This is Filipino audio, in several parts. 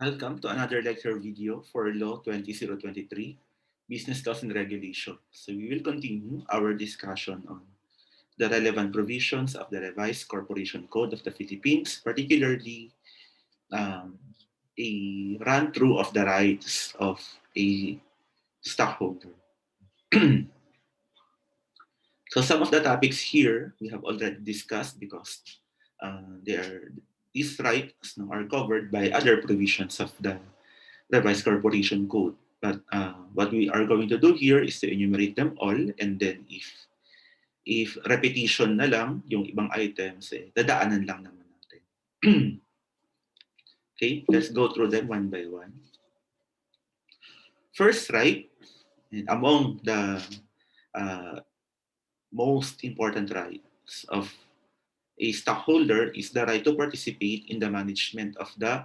Welcome to another lecture video for Law 20023, Business Laws and Regulations. So we will continue our discussion on the relevant provisions of the Revised Corporation Code of the Philippines, particularly um, a run-through of the rights of a stockholder. So some of the topics here we have already discussed because these rights are covered by other provisions of the Revised Corporation Code. But what we are going to do here is to enumerate them all, and then if repetition na lang yung ibang items, dadaanan lang naman natin. Okay, let's go through them one by one. First right, and among the uh, most important rights of a stockholder is the right to participate in the management of the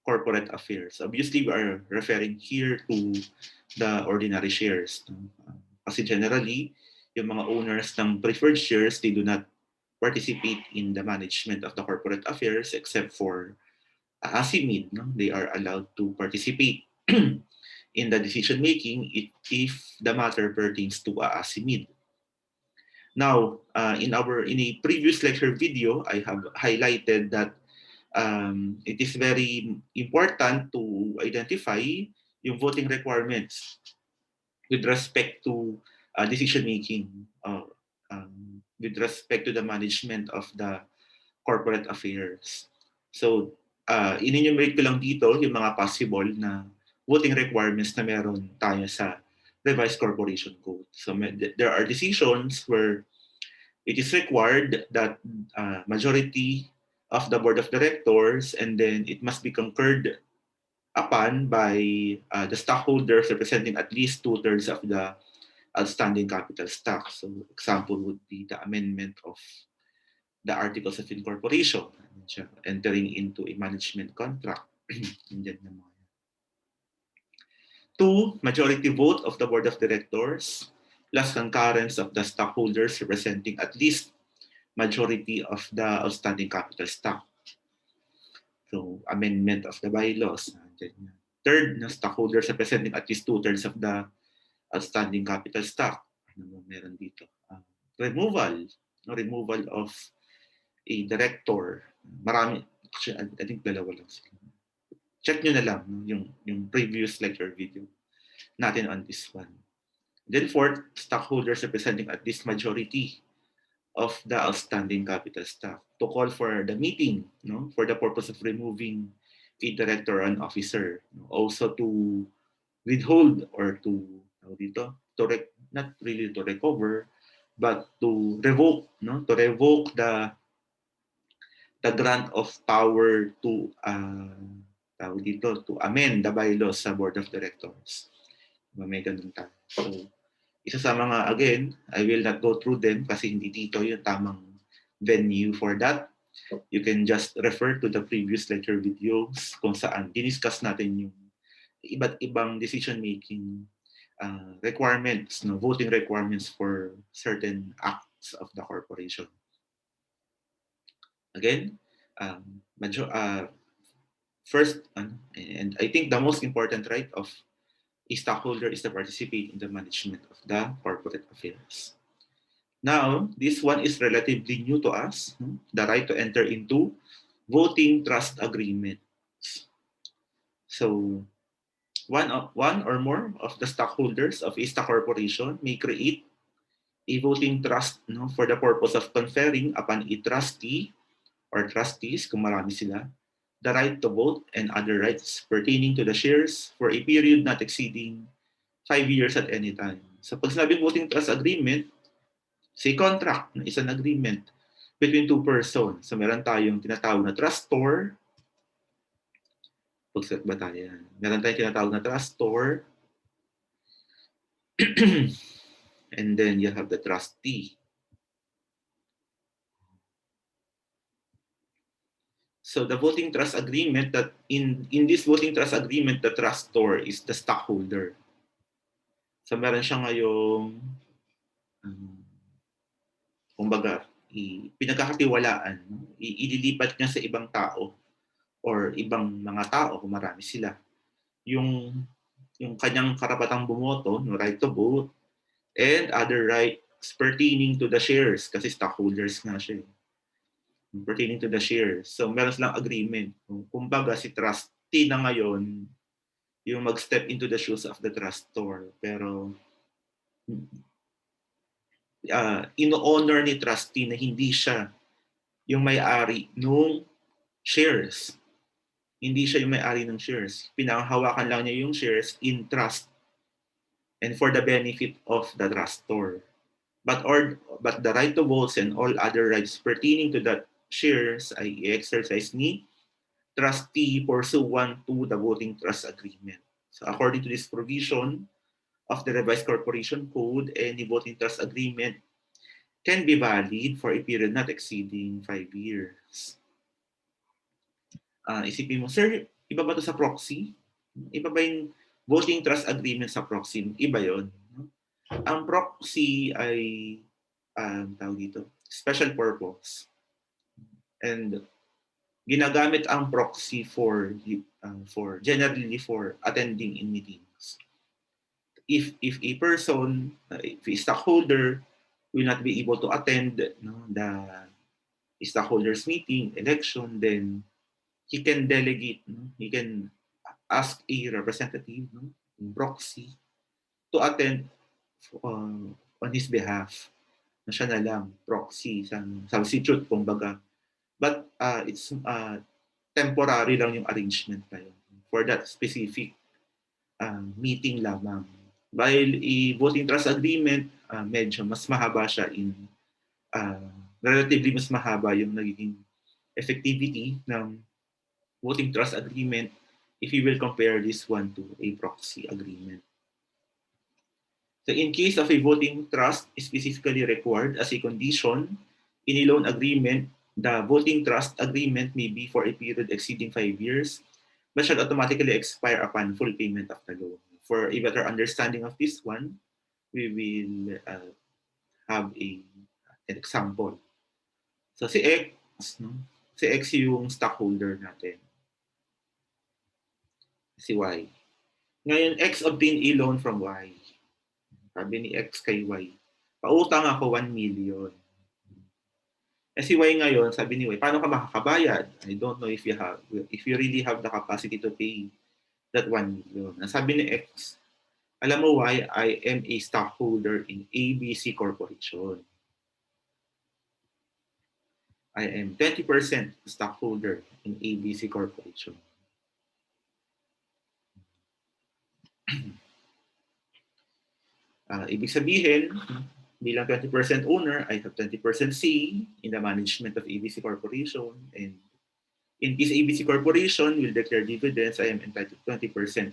corporate affairs. Obviously, we are referring here to the ordinary shares. Kasi generally, yung mga owners ng preferred shares, they do not participate in the management of the corporate affairs except for ASIMID. No? They are allowed to participate in the decision making if the matter pertains to ASIMID. Now, in a previous lecture video, I have highlighted that it is very important to identify yung voting requirements with respect to decision making, with respect to the management of the corporate affairs. So, in-enumerate ko lang dito yung mga possible na voting requirements na meron tayo sa Revised Corporation Code. So, there are decisions where it is required that majority of the board of directors, and then it must be concurred upon by the stockholders representing at least 2/3 of the outstanding capital stock. So example would be the amendment of the articles of incorporation, entering into a management contract. Two, majority vote of the board of directors plus concurrence of the stockholders representing at least majority of the outstanding capital stock. So, amendment of the bylaws. Third, stockholders representing at least 2/3 of the outstanding capital stock. Ano meron dito? Removal. Removal of a director. Marami. Actually, I think dalawa lang sila. Check nyo na lang yung previous lecture video natin on this one. Then fourth, stockholders representing at least majority of the outstanding capital stock to call for the meeting, for the purpose of removing a director or an officer. Also to withhold or not really to recover, but to revoke, the grant of power to to amend the bylaws sa board of directors. May ganun tayo. So, isa sa mga, again, I will not go through them kasi hindi dito yung tamang venue for that. You can just refer to the previous lecture videos kung saan diniscuss natin yung iba't ibang decision-making requirements, voting requirements for certain acts of the corporation. Again, first, and I think the most important right of a stockholder is to participate in the management of the corporate affairs. Now, this one is relatively new to us, the right to enter into voting trust agreements. So, one or more of the stockholders of a stock corporation may create a voting trust for the purpose of conferring upon a trustee or trustees, kung marami sila, the right to vote and other rights pertaining to the shares for a period not exceeding 5 years at any time. So pag sinabing voting trust agreement, say contract, is an agreement between two persons. So meron tayong tinatawag na trustor. Pagset ba tayo? Meron tayong tinatawag na trustor. And then you have the trustee. So the voting trust agreement, that in this voting trust agreement, the trustor is the stockholder. So meron siya ngayong kumbaga pinagkakatiwalaan, ililipat niya sa ibang tao or ibang mga tao, kung marami sila, yung kanyang karapatang bumoto, no, right to vote, and other rights pertaining to the shares, kasi stockholders nga siya, pertaining to the shares. So meron silang agreement. Kumbaga si trustee na ngayon yung mag-step into the shoes of the trustor. Pero ino-honor ni trustee na hindi siya yung may-ari nung shares. Hindi siya yung may-ari ng shares. Pinahawakan lang niya yung shares in trust and for the benefit of the trustor. But the right to vote and all other rights pertaining to that shares ay i-exercise ni trustee pursuant to the voting trust agreement. So according to this provision of the revised corporation code, any voting trust agreement can be valid for a period not exceeding 5 years. Isipin mo, sir, iba ba ito sa proxy? Iba ba yung voting trust agreement sa proxy? Iba yon. Ang proxy ay tawag dito, special purpose. And ginagamit ang proxy for generally for attending in meetings. If a person, if a stockholder will not be able to attend the stockholders meeting, election, then he can delegate, he can ask a representative, proxy, to attend on his behalf. Na siya na lang, proxy, substitute, kumbaga. But it's temporary lang yung arrangement na yun for that specific meeting lamang. While voting trust agreement, medyo mas mahaba siya relatively mas mahaba yung nagiging effectivity ng voting trust agreement if you will compare this one to a proxy agreement. So in case of a voting trust specifically required as a condition in a loan agreement, the voting trust agreement may be for a period exceeding 5 years, but shall automatically expire upon full payment of the loan. For a better understanding of this one, we will have an example. So si X, si X yung stockholder natin. Si Y. Ngayon, X obtained a loan from Y. Sabi ni X kay Y, pautang ako 1 million. Eh si Y ngayon, sabi ni Y, paano ka makakabayad? I don't know if you really have the capacity to pay that 1 million. Ang sabi ni X, alam mo why I am a stockholder in ABC Corporation. I am 20% stockholder in ABC Corporation. Ibig sabihin, bilang 20% owner, I have 20% say in the management of ABC Corporation. And in case ABC Corporation will declare dividends, I am entitled to 20%.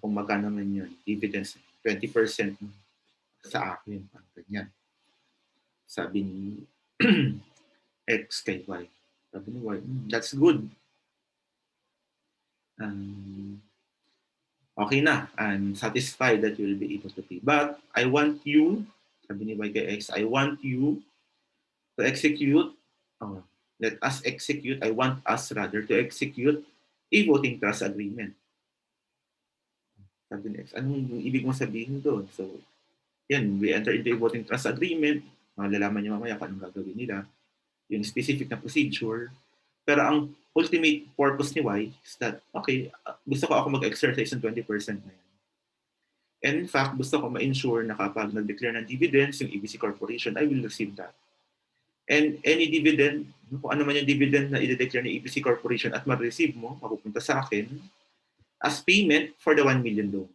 Kung magkano man yun, dividends, 20% sa akin. Ganyan. Sabi ni X kay Y. Sabi ni Y, that's good. Okay na. I'm satisfied that you will be able to pay. But I want you, sabi ni Y kay X, I want you to execute, let us execute, I want us rather to execute a voting trust agreement. Sabi ni X, anong ibig mong sabihin doon? So, yan, we enter into a voting trust agreement, malalaman niyo mamaya kung anong gagawin nila, yung specific na procedure. Pero ang ultimate purpose ni Y is that, okay, gusto ko ako mag-exercise ng 20% na yan. And in fact, gusto ko ma-ensure na kapag nag-declare ng dividends yung ABC Corporation, I will receive that. And any dividend, kung ano man yung dividend na i-declare ng ABC Corporation at ma-receive mo, mapupunta sa akin as payment for the 1 million loan.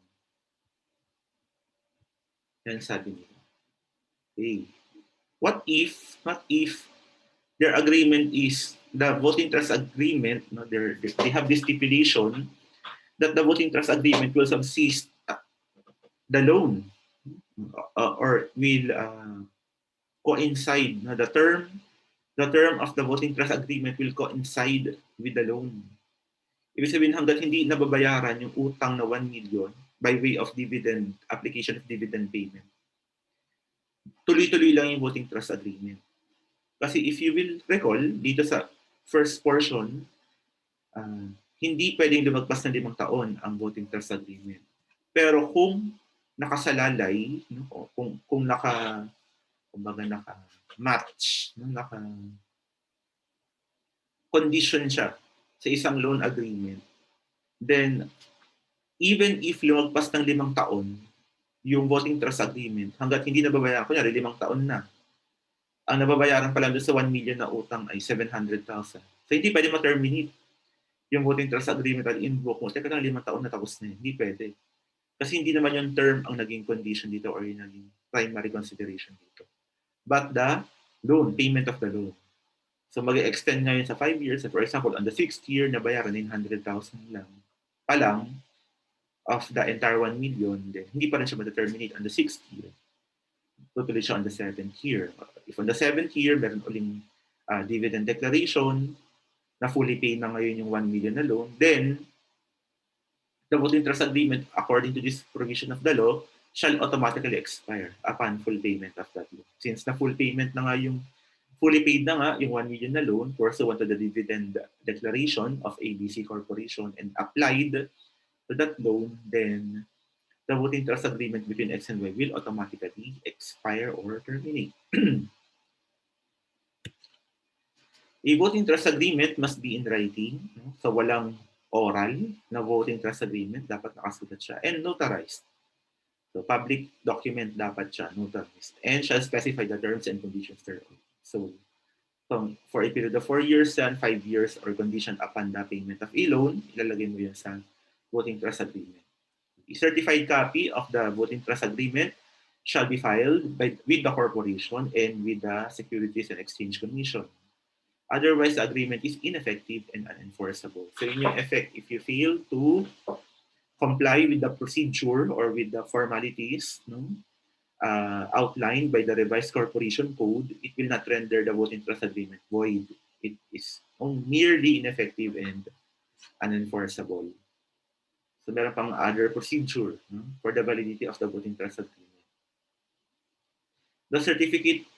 Yan sabi nila. Okay. What if their agreement is the voting trust agreement, they have this stipulation that the voting trust agreement will subsist the loan or will coincide. The term of the voting trust agreement will coincide with the loan. Ibig sabihin, hanggat hindi nababayaran yung utang na 1 million by way of dividend, application of dividend payment, tuloy-tuloy lang yung voting trust agreement. Kasi if you will recall, dito sa first portion, hindi pwedeng lumagpas ng 5 taon ang voting trust agreement. Pero kung nakasalalay, no, kung kumbaga naka-match, no, naka-condition siya sa isang loan agreement, then even if lumagpas ng 5 taon yung voting trust agreement, hangga't hindi nababayaran, kunyari 5 taon na, ang nababayaran pa lang doon sa 1 million na utang ay 700,000. So hindi pwede ma-terminate yung voting trust agreement at invoke mo. Teka lang, 5 taon na tapos na yun. Hindi pwede. Kasi hindi naman yung term ang naging condition dito or yung naging primary consideration dito. But the loan, payment of the loan. So mag-extend ngayon sa 5 years. For example, on the 6th year, nabayaran 900,000 lang. Palang of the entire 1 million, then hindi pa rin siya ma-terminate on the 6th year. Tutuloy siya on the 7th year. If on the 7th year, meron uling dividend declaration, na fully pay na ngayon yung 1 million na loan, then the voting trust agreement, according to this provision of the law, shall automatically expire upon full payment of that loan. Since na full payment na nga yung, fully paid na nga yung 1 million na loan pursuant to the dividend declaration of ABC Corporation and applied to that loan, then the voting trust agreement between X and Y will automatically expire or terminate. A voting trust agreement must be in writing. No? So walang oral na voting trust agreement, dapat nakasulat siya, and notarized. So public document dapat siya, notarized, and shall specify the terms and conditions thereof. So for a period of 4 years and 5 years or condition upon the payment of a loan, ilalagay mo yan sa voting trust agreement. A certified copy of the voting trust agreement shall be filed with the corporation and with the Securities and Exchange Commission. Otherwise, the agreement is ineffective and unenforceable. So yun yung effect. If you fail to comply with the procedure or with the formalities, no, outlined by the revised corporation code, it will not render the voting trust agreement void. It is merely ineffective and unenforceable. So meron pang other procedure, no, for the validity of the voting trust agreement. The certificate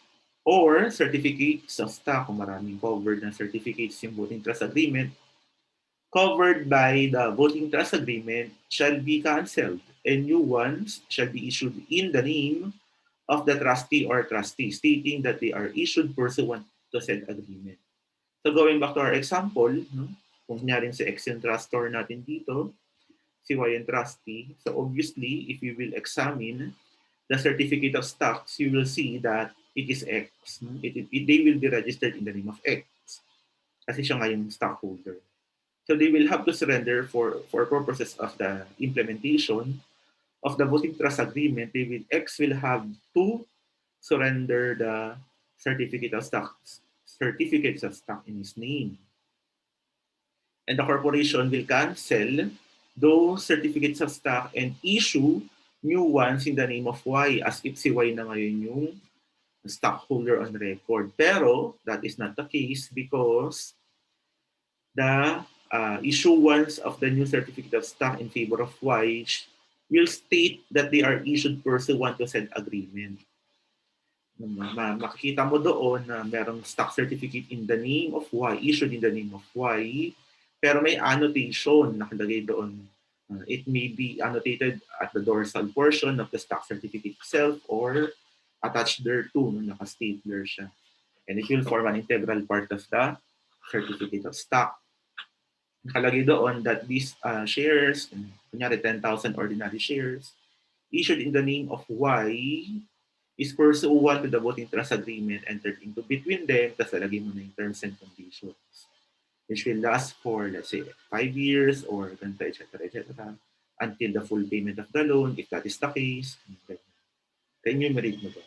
or certificates of stock, kung maraming covered na certificates yung voting trust agreement, covered by the voting trust agreement shall be cancelled and new ones shall be issued in the name of the trustee or trustee, stating that they are issued pursuant to said agreement. So going back to our example, no, kung nanyaring si X yung trustor natin dito, si Y yung trustee, so obviously, if you will examine the certificate of stocks, you will see that it is X. They will be registered in the name of X kasi siya nga yung stockholder. So they will have to surrender for purposes of the implementation of the voting trust agreement. X will have to surrender the certificates of stock in his name. And the corporation will cancel those certificates of stock and issue new ones in the name of Y as if si Y na ngayon yung stockholder on record. Pero that is not the case because the issuance of the new certificate of stock in favor of Y will state that they are issued pursuant to said agreement. Makikita mo doon na merong stock certificate in the name of Y, issued in the name of Y, pero may annotation nakalagay doon. It may be annotated at the dorsal portion of the stock certificate itself or attached thereto, naka-stapler siya. And it will form an integral part of the certificate of stock. Nakalagay doon that these shares, kunyari 10,000 ordinary shares, issued in the name of Y is pursuant to the voting trust agreement entered into between them, tapos lalagay mo na yung terms and conditions, which will last for, let's say, 5 years or ganito, etc., until the full payment of the loan, if that is the case. Enumerate mo to.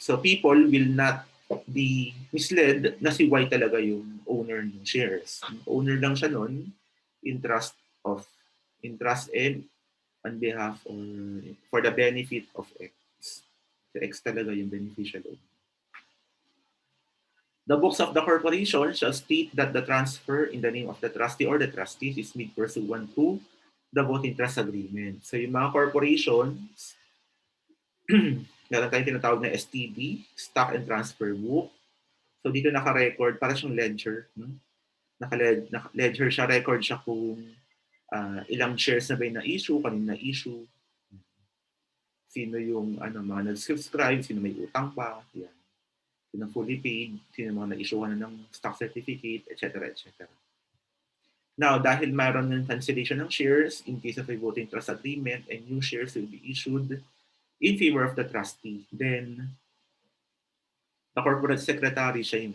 So people will not be misled na si Y talaga yung owner ng shares. Owner lang siya nun in trust and on behalf or for the benefit of X. So X talaga yung beneficial owner. The books of the corporation shall state that the transfer in the name of the trustee or the trustees is made pursuant to the voting trust agreement. So yung mga corporations, meron tayong tinatawag na STB, Stock and Transfer Book. So dito naka-record, para siyang ledger, naka-ledger siya, record siya kung ilang shares na ba yung na-issue, kanina na-issue, sino yung mga nag-subscribe, sino may utang pa, yan. Sino fully paid, sino mga na-issue na ng stock certificate, etc. etc. Now, dahil mayroon ng cancellation ng shares in case of a voting trust agreement and new shares will be issued in favor of the trustee, then the corporate secretary, siya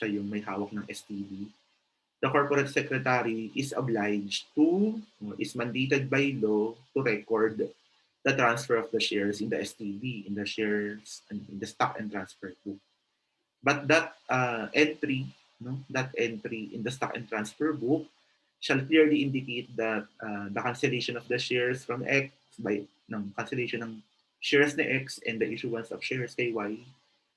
yung may hawak ng STD. The corporate secretary is obliged to, is mandated by law to record the transfer of the shares in the STB, in the shares, in the stock and transfer book. But that entry, that entry in the stock and transfer book shall clearly indicate that the cancellation of the shares from X cancellation ng shares na X and the issuance of shares kay Y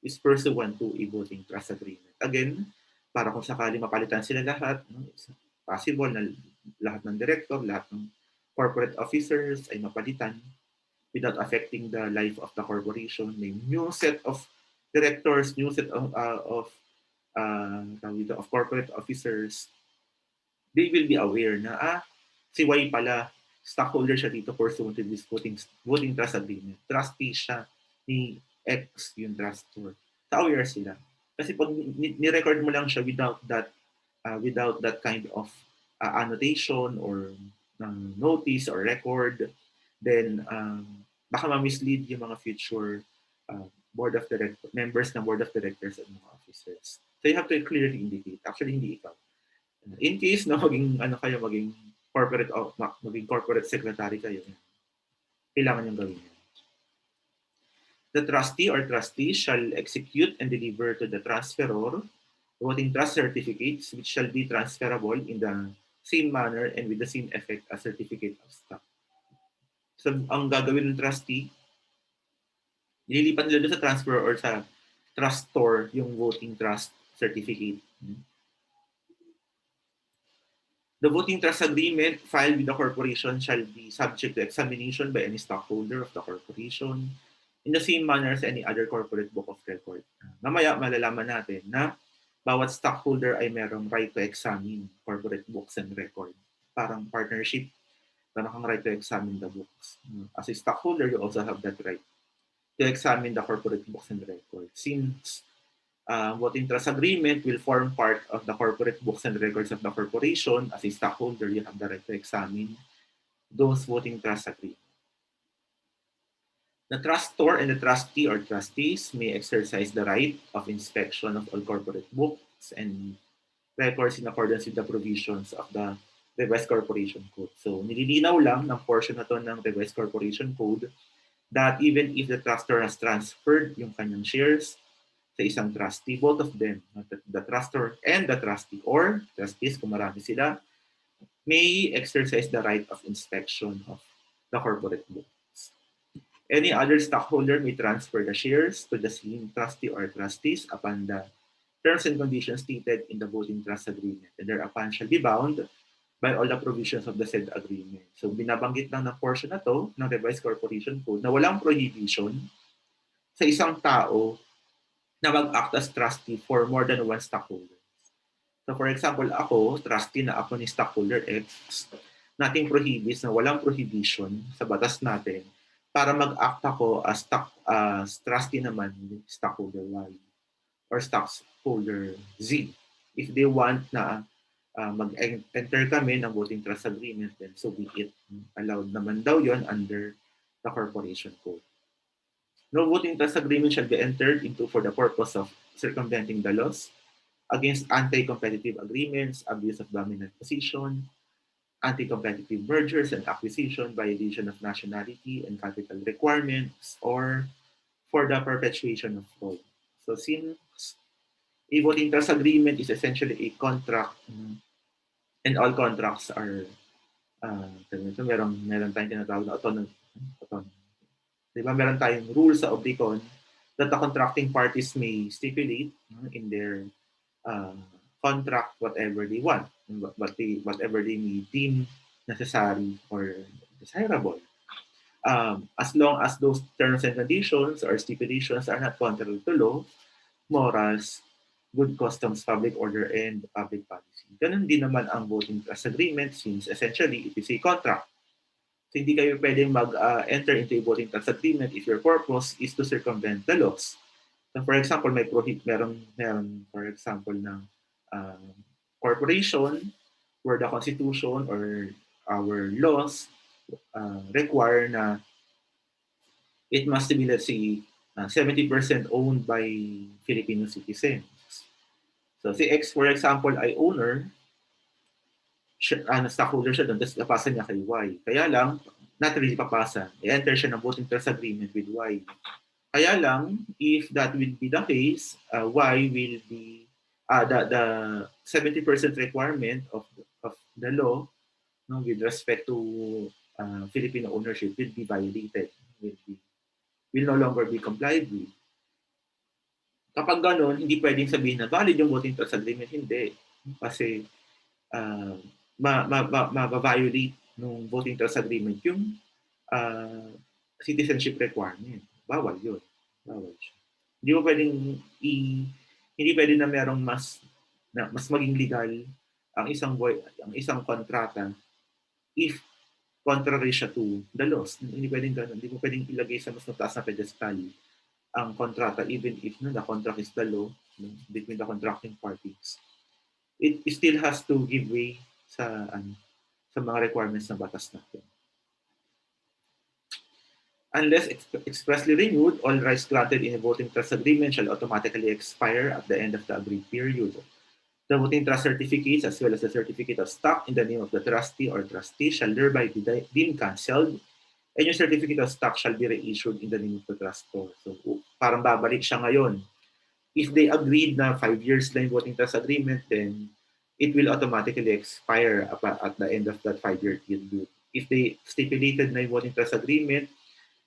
is pursuant to a voting trust agreement. Again, para kung sakali mapalitan sila lahat, it's possible na lahat ng director, lahat ng corporate officers ay mapalitan without affecting the life of the corporation. May new set of directors, new set of corporate officers, they will be aware na si Y pala, stockholder siya dito pursuant to this voting trust agreement. Trustee siya ni X yung trustor. So aware sila. Kasi pag ni-record mo lang siya without that kind of annotation or notice or record, then baka ma-mislead yung mga future members ng board of directors at mga officers. So you have to clearly indicate. Actually, hindi ikaw. In case na maging corporate secretary kayo, kailangan yung gawin yan. The trustee or trustees shall execute and deliver to the transferor voting trust certificates which shall be transferable in the same manner and with the same effect as certificate of stock. So, ang gagawin ng trustee, nililipat nila sa transfer or sa trustor yung voting trust certificate. The voting trust agreement filed with the corporation shall be subject to examination by any stockholder of the corporation in the same manner as any other corporate book of record. Mamaya malalaman natin na bawat stockholder ay merong right to examine corporate books and record. Parang partnership, meron kang right to examine the books. As a stockholder, you also have that right to examine the corporate books and records. Since voting trust agreement will form part of the corporate books and records of the corporation, as a stockholder, you have the right to examine those voting trust agreements. The trustor and the trustee or trustees may exercise the right of inspection of all corporate books and records in accordance with the provisions of the Revised Corporation Code. So, nililinaw lang ng portion na to ng Revised Corporation Code that even if the trustor has transferred yung kanyang shares sa isang trustee, both of them, the trustor and the trustee or trustees, kung marami sila, may exercise the right of inspection of the corporate books. Any other stockholder may transfer the shares to the same trustee or trustees upon the terms and conditions stated in the voting trust agreement, and thereupon shall be bound by all the provisions of the said agreement. So binabanggit lang ng portion na to ng Revised Corporation Code na walang prohibition sa isang tao na mag-act as trustee for more than one stockholder. So for example, ako, trustee na ako ni stockholder X, nating prohibits na walang prohibition sa batas natin para mag-act ako as trustee naman ni stockholder Y or stockholder Z. If they want na mag-enter kami ng voting trust agreement, then so be it. Allowed naman daw yon under the Corporation Code. No voting trust agreement shall be entered into for the purpose of circumventing the laws against anti-competitive agreements, abuse of dominant position, anti-competitive mergers and acquisition, violation of nationality and capital requirements, or for the perpetuation of fraud. So since a voting trust agreement is essentially a contract, and all contracts are meron tayong tinatawag na autonomous. Diba? Meron tayong rules sa Oblicon that the contracting parties may stipulate in their contract whatever they want, whatever they may deem necessary or desirable. As long as those terms and conditions or stipulations are not contrary to law, morals, good customs, public order, and public policy. Ganun din naman ang voting trust agreement since essentially it is a contract. So hindi kayo pwedeng mag-enter into a voting trust agreement if your purpose is to circumvent the laws. So for example, meron for example ng corporation where the constitution or our laws require na it must be, let's say, 70% owned by Filipino citizens. So si X, for example, ay owner, stockholder siya doon, tapos napasa niya kay Y. Kaya lang, not really papasa. I-enter siya ng voting trust agreement with Y. Kaya lang, if that will be the case, Y will be, the 70% requirement of the law, no, with respect to Filipino ownership will be violated, will no longer be complied with. Kapag gano'n, hindi pwedeng sabihin na valid yung voting trust agreement. Hindi. Kasi ma-violate ng voting trust agreement yung citizenship requirement. Bawal yun. Bawal siya. Hindi mo pwedeng hindi pwede na merong mas maging legal ang isang kontrata if contrary siya to the laws. Hindi pwedeng gano'n. Hindi mo pwedeng ilagay sa mas mataas na pedestal ang kontrata even if the contract is the law between the contracting parties. It still has to give way sa mga requirements ng batas natin. Unless expressly renewed, all rights granted in a voting trust agreement shall automatically expire at the end of the agreed period. The voting trust certificates as well as the certificate of stock in the name of the trustee or trustee shall thereby be deemed cancelled, and your certificate of stock shall be reissued in the name of the trustor. So parang babalik siya ngayon. If they agreed na 5 years na yung voting trust agreement, then it will automatically expire at the end of that 5-year period. If they stipulated na yung voting trust agreement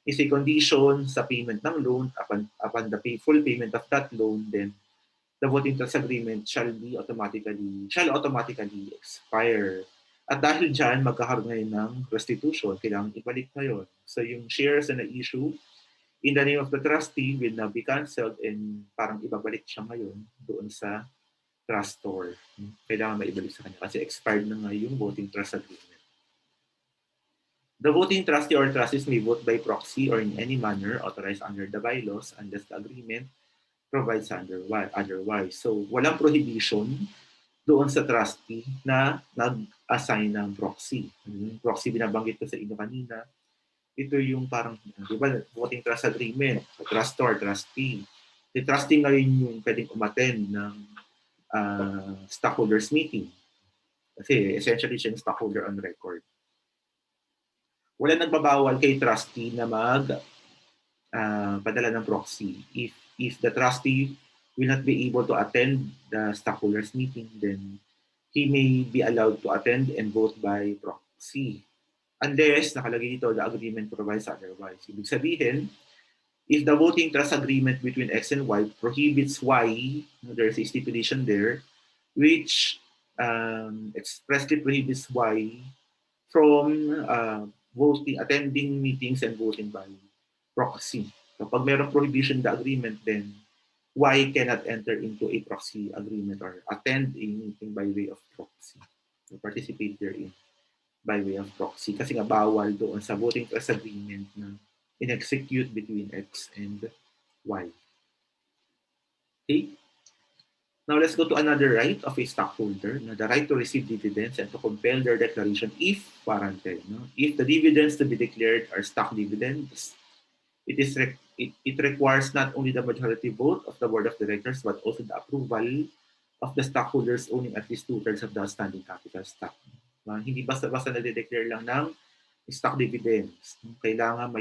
is a condition sa payment ng loan, upon the full payment of that loan, then the voting trust agreement shall automatically expire. At dahil dyan, magkakaroon ngayon ng restitution, kailangan ibalik na yun. So yung shares na issue in the name of the trustee will now be cancelled and parang ibabalik siya ngayon doon sa trustor. Kailangan maibalik sa kanya kasi expired na nga yung voting trust agreement. The voting trustee or trustees may vote by proxy or in any manner authorized under the bylaws unless the agreement provides otherwise. So, walang prohibition doon sa trustee na nag-assign ng proxy. Proxy binabanggit ko sa inyo kanina. Ito yung parang, di ba, voting trust agreement, trustor, trustee. Si trustee ngayon yung pwedeng umattend ng stockholders meeting. Kasi essentially siya yung stockholder on record. Wala nagbabawal kay trustee na padala ng proxy. If the trustee will not be able to attend the stockholders meeting, then he may be allowed to attend and vote by proxy. Unless, nakalagay dito, the agreement provides otherwise. Ibig sabihin, if the voting trust agreement between X and Y prohibits Y, there's a stipulation there, which expressly prohibits Y from attending meetings and voting by proxy. Kapag mayroong prohibition in the agreement, then Y cannot enter into a proxy agreement or attend a meeting by way of proxy. So participate therein by way of proxy. Kasi nga bawal doon sa voting trust agreement na in-execute between X and Y. Okay? Now let's go to another right of a stockholder, the right to receive dividends and to compel their declaration if warranted. If the dividends to be declared are stock dividends, it requires not only the majority vote of the board of directors but also the approval of the stockholders owning at least 2/3 of the outstanding capital stock. Hindi basta-basta na-declare lang ng stock dividends. Kailangan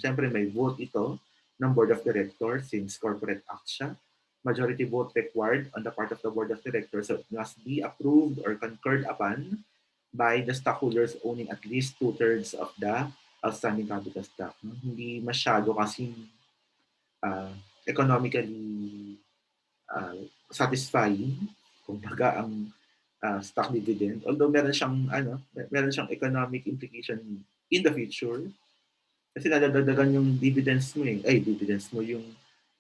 siyempre may vote ito ng board of directors since corporate act siya. Majority vote required on the part of the board of directors, so it must be approved or concurred upon by the stockholders owning at least 2/3 of the outstanding capital stock. Hindi masyado kasing economically satisfying kumbaga ang stock dividend, although meron siyang economic implication in the future kasi nadadagdagan yung dividends mo yung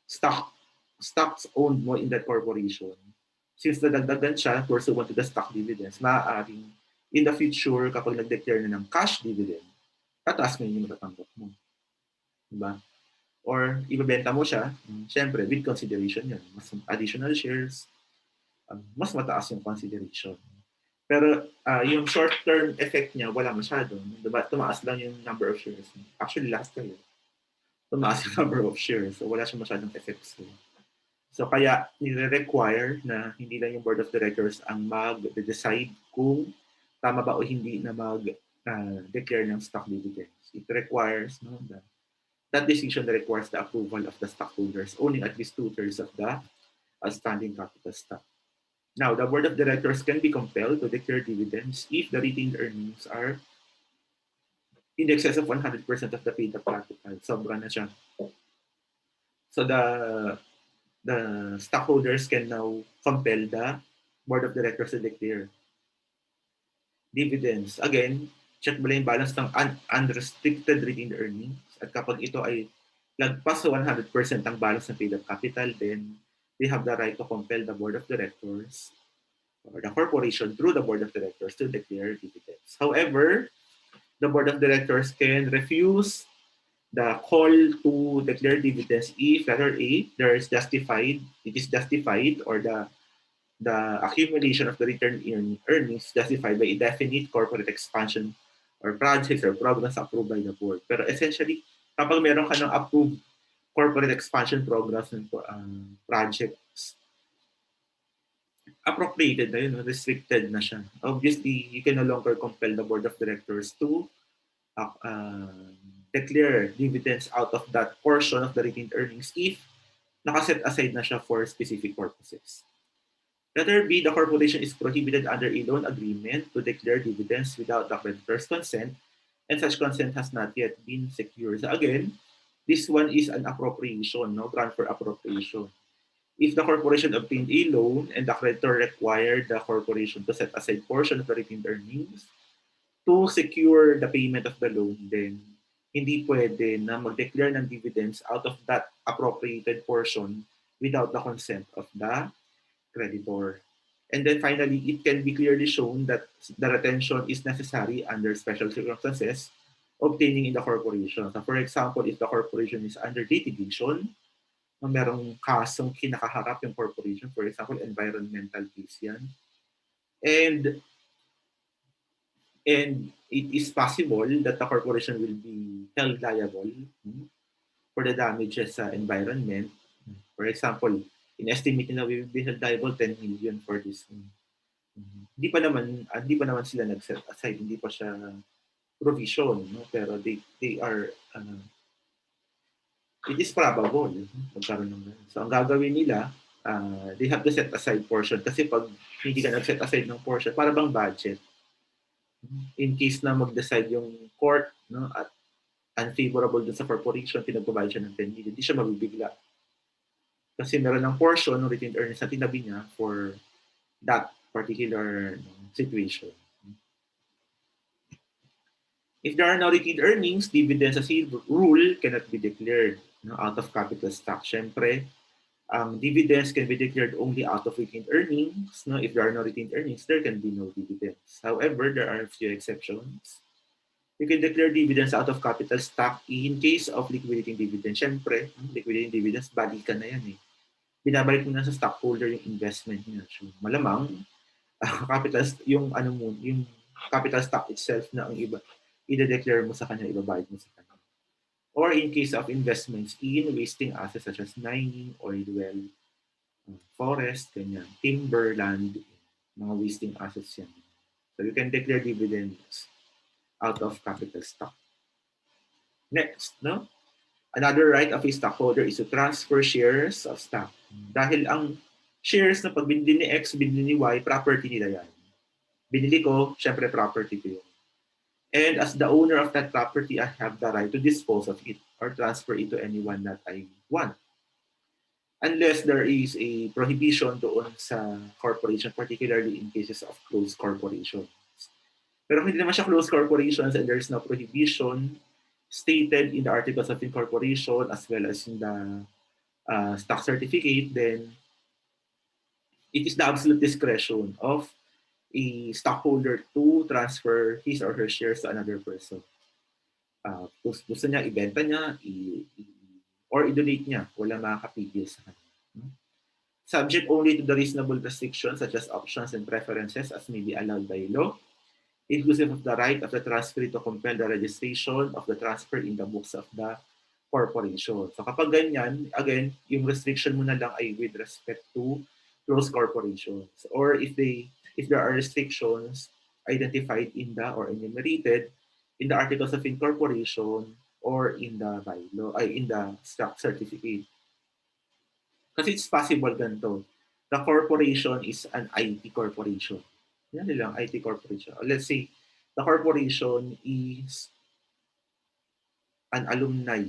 stock stocks owned mo in that corporation, since nadagdagan siya pursuant to the stock dividends, maaaring in the future, kapag nag-declare na ng cash dividend, tataas mo yung matatanggap mo. Diba? Or ibebenta mo siya, syempre, with consideration yun. Mas additional shares, mas mataas yung consideration. Pero yung short-term effect niya, wala masyado. Diba? Tumaas lang yung number of shares. Actually, last year, tumaas yung number of shares. So, wala siya masyadong effects. So, kaya nire-require na hindi lang yung board of directors ang mag-decide kung tama ba o hindi na mag-declare ng stock dividends. It requires, that decision requires the approval of the stockholders, owning at least 2/3 of the outstanding capital stock. Now, the board of directors can be compelled to declare dividends if the retained earnings are in excess of 100% of the paid up capital. Sobra na siya. So the stockholders can now compel the board of directors to declare dividends. Again, check mo lang yung balance ng unrestricted retained earnings. At kapag ito ay lagpas sa 100% ang balance ng paid up capital, then they have the right to compel the board of directors or the corporation through the board of directors to declare dividends. However, the board of directors can refuse the call to declare dividends if letter A, it is justified, or the accumulation of the return earnings justified by a definite corporate expansion or projects or programs approved by the board. Pero essentially, kapag meron ka ng approved corporate expansion programs and projects, appropriated na yun, restricted na siya. Obviously, you can no longer compel the board of directors to declare dividends out of that portion of the retained earnings if nakaset aside na siya for specific purposes. Letter B, the corporation is prohibited under a loan agreement to declare dividends without the creditor's consent, and such consent has not yet been secured. So again, this one is an appropriation, grant for appropriation. If the corporation obtained a loan and the creditor required the corporation to set aside portion of the retained earnings to secure the payment of the loan, then hindi pwede na mag-declare ng dividends out of that appropriated portion without the consent of the creditor. And then finally, it can be clearly shown that the retention is necessary under special circumstances obtaining in the corporation. So for example, if the corporation is under litigation, merong kasong kinakaharap yung corporation, for example, environmental case yan. And it is possible that the corporation will be held liable for the damages sa environment. For example, in-estimate na we will be held liable 10 million for this. Hindi pa naman sila nag-set aside, hindi pa siya provision, pero they are it is probable magkaroon ng ganun. So ang gagawin nila, they have to set aside portion kasi pag hindi ka nag-set aside ng portion, para bang budget. In case na mag-decide yung court at unfavorable dun sa corporation, pinagbabayad siya ng 10 million, hindi siya mabibigla. Kasi meron ng portion ng retained earnings na tinabi niya for that particular situation. If there are no retained earnings, dividends as a rule cannot be declared out of capital stock. Siyempre, dividends can be declared only out of retained earnings. If there are no retained earnings, there can be no dividends. However, there are a few exceptions. You can declare dividends out of capital stock in case of liquidating dividends. Siyempre, liquidating dividends, balikan na yan eh. Binabalik mo na sa stockholder yung investment niya. So, malamang, yung capital stock itself na ang iba, i-declare mo sa kanya, ibabayad mo sa kanya. Or in case of investments in wasting assets such as mining, oil well, forest, ganyan, timber, land, mga wasting assets yan. So you can declare dividends out of capital stock. Next, another right of a stockholder is to transfer shares of stock. Dahil ang shares na pag binili ni X, binili ni Y, property nila yan. Binili ko, syempre property ko yun. And as the owner of that property, I have the right to dispose of it or transfer it to anyone that I want. Unless there is a prohibition doon sa corporation, particularly in cases of closed corporations. Pero kung hindi naman siya closed corporations and there's no prohibition stated in the Articles of Incorporation as well as in the stock certificate, then it is the absolute discretion of a stockholder to transfer his or her shares to another person. Gusto niya, ibenta niya, or i-donate niya. Walang makakapigil sa kanya. Subject only to the reasonable restrictions such as options and preferences as may be allowed by law, inclusive of the right of the transferee to compel the registration of the transfer in the books of the corporation. So kapag ganyan, again, yung restriction mo na lang ay with respect to closed corporations. Or if there are restrictions identified in the or enumerated in the articles of incorporation or in the bylaw, in the stock certificate. Kasi it's possible ganito. The corporation is an IT corporation. Yan nilang IT corporation. Let's say the corporation is an alumni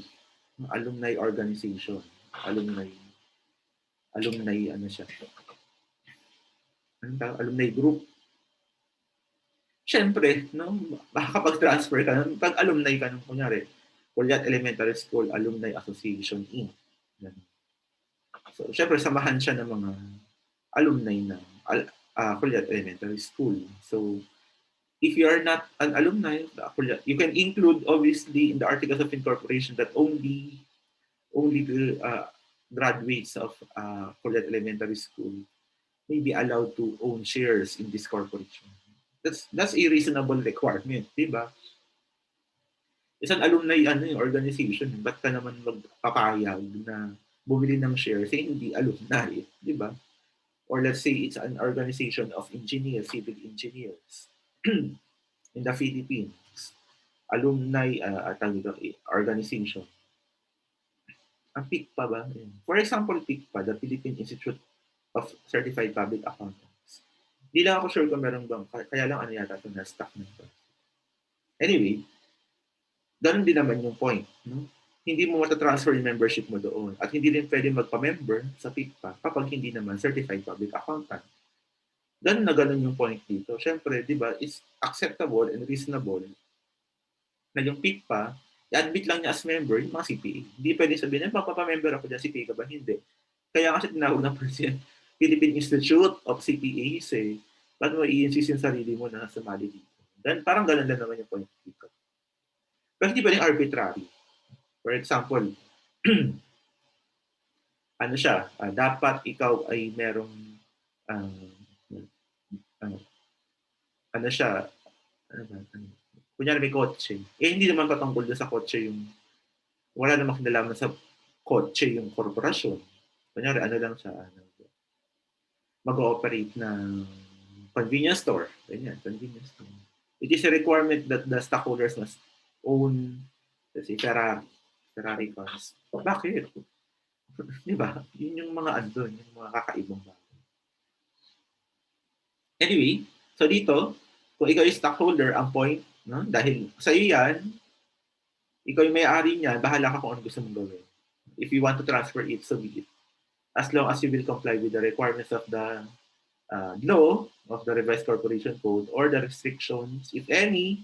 organization. Alumni ano siya? Alumni group. Siyempre, no, makakapag-transfer ka, pag alumni ka, kunyari, Kulyat Elementary School Alumni Association Inc. So, siyempre, samahan siya ng mga alumni ng Kulyat Elementary School. So, if you are not an alumni of the Kulyat, you can include, obviously, in the Articles of Incorporation that only the graduates of Kulyat Elementary School may be allowed to own shares in this corporation. That's a reasonable requirement, di ba? Isang alumni organization, ba't ka naman magpapayag na bumili ng shares hindi alumni, di ba? Or let's say it's an organization of engineers, civil engineers in the Philippines. Alumni organization. Ang PICPA ba? For example, PICPA, the Philippine Institute of Certified Public Accountants. Hindi lang ako sure kung meron bang, kaya lang yata ito na stock nito. Anyway, ganun din naman yung point. No? Hindi mo matatransfer yung membership mo doon. At hindi rin pwede magpa-member sa PICPA kapag hindi naman certified public accountant. Ganun na ganun yung point dito. Siyempre, di ba, it's acceptable and reasonable na yung PICPA, i-admit lang niya as member yung mga CPA. Hindi pwede sabihin, magpapamember ako dyan, CPA ka ba? Hindi. Kaya kasi tinawag na Philippine Institute of CPAs Ba't mo i-insist yung sarili mo na sumali dito? Then, parang ganun lang naman yung point dito. Pero hindi pwedeng arbitrary. For example, ano siya, dapat ikaw ay merong ano siya, kunyari may kotse. Hindi naman patungkol sa kotse yung, wala namang kinalaman sa kotse yung korporasyon. Kunyari, ano lang siya, mag-ooperate ng convenience store. Ganyan, convenience store. It is a requirement that the stockholders must own, let's say, Ferrari cars. Bakit? Di ba? Yun yung mga andun, yung mga kakaibang bagay. Anyway, so dito, kung ikaw yung stockholder, ang point, no? Dahil sa iyo yan, ikaw yung may-ari niya, bahala ka kung ano gusto mong gawin. If you want to transfer it, so be it. As long as you will comply with the requirements of the law of the Revised Corporation Code or the restrictions, if any,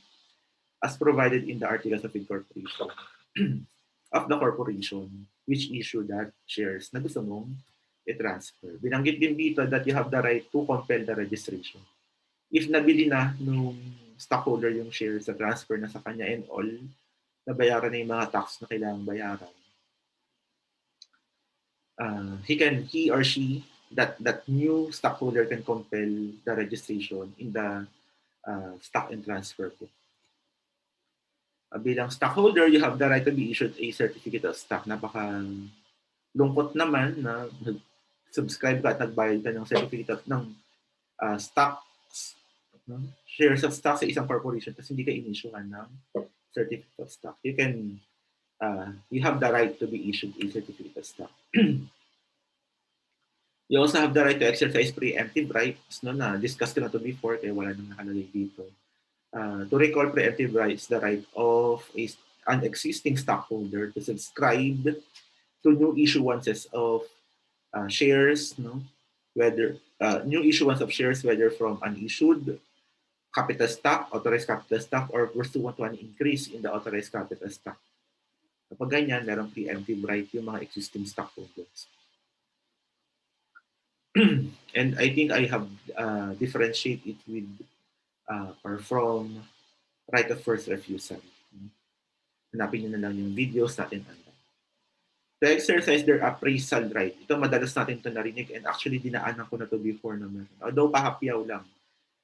as provided in the Articles of Incorporation of the corporation which issue that shares na gusto mong i-transfer. Binanggit din dito that you have the right to compel the registration. If nabili na nung stockholder yung shares sa transfer na sa kanya and all, nabayaran na yung mga tax na kailangang bayaran, he or she, that new stockholder can compel the registration in the stock and transfer book. Bilang stockholder, you have the right to be issued a certificate of stock. Napaka lungkot naman na subscribe ka at nagbayad ka ng certificate ng stocks, no? Shares of stock sa isang corporation kasi hindi ka in-issuean ng certificate of stock. You have the right to be issued a certificate of stock. You also have the right to exercise preemptive rights, no, na discuss ko na to before kaya wala nang nakalagay dito. To recall preemptive rights, the right of an existing stockholder to subscribe to new issuances of shares, no, whether new issuance of shares, whether from unissued capital stock, authorized capital stock, or pursuant to an increase in the authorized capital stock. Kapag ganyan, merong preemptive right yung mga existing stockholders. And I think I have differentiate it with or from right of first refusal. Hanapin nyo na lang yung videos natin. To exercise their appraisal right. Ito madalas natin ito narinig and actually dinaanan ko na to before naman. Although pahapyaw lang.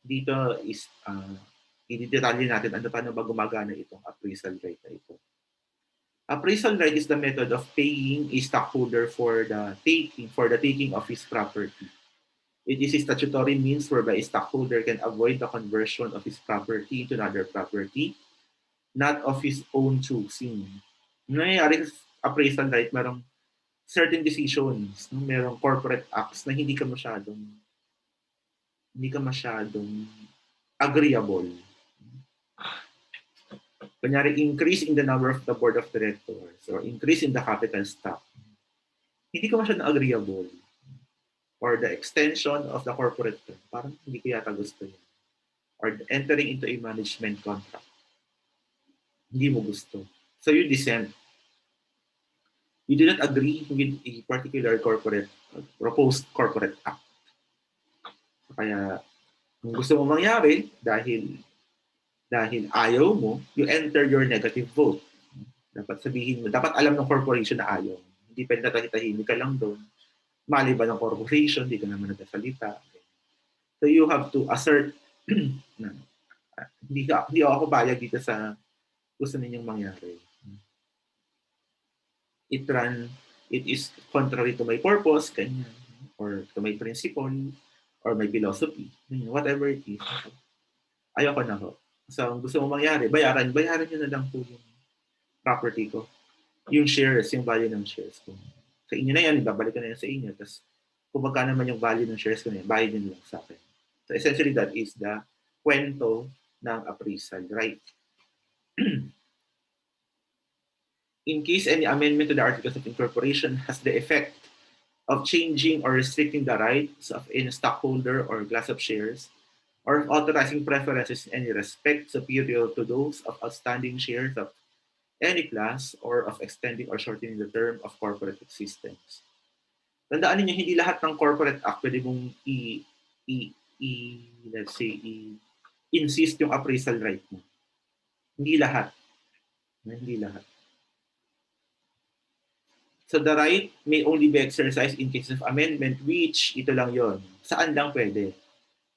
Dito is i-detalye natin paano ba gumagana itong appraisal right na ito. Appraisal right is the method of paying a stockholder for the taking of his property. It is a statutory means whereby a stockholder can avoid the conversion of his property into another property, not of his own choosing. Nangyayari sa appraisal right, merong certain decisions, merong corporate acts na hindi ka masyadong agreeable. Kunyari, increase in the number of the board of directors or increase in the capital stock. Hindi ka masyadong agreeable. Or the extension of the corporate term. Parang hindi ko yata gusto yun. Or entering into a management contract. Hindi mo gusto. So you dissent. You do not agree with a particular proposed corporate act. Kaya, kung gusto mo mangyari, dahil ayaw mo, you enter your negative vote. Dapat sabihin mo, dapat alam ng corporation na ayaw. Hindi pwede natahimik ka lang doon. Mali ba ng corporation, hindi ka naman nagsasalita. So you have to assert na hindi ako bayag dito sa gusto ninyong mangyari. It is contrary to my purpose, ganyan, or to my principle, or my philosophy, whatever it is. Ayoko na ho. So, gusto mo mangyari, bayaran nyo na lang po yung property ko. Yung shares, yung value ng shares ko. Sa inyo na yan, babalik ko na yan sa inyo. Tapos, kung magkano naman yung value ng shares ko na yan, bayad nyo lang sa akin. So, essentially, that is the kwento ng appraisal right. In case any amendment to the Articles of Incorporation has the effect of changing or restricting the rights of any stockholder or class of shares, or authorizing preferences in any respect superior to those of outstanding shares of any class, or of extending or shortening the term of corporate existence. Tandaan niyo, hindi lahat ng corporate act pwede mong let's say, insist yung appraisal right mo. Hindi lahat. Hindi lahat. So the right may only be exercised in case of amendment, which, ito lang yon, saan lang pwede,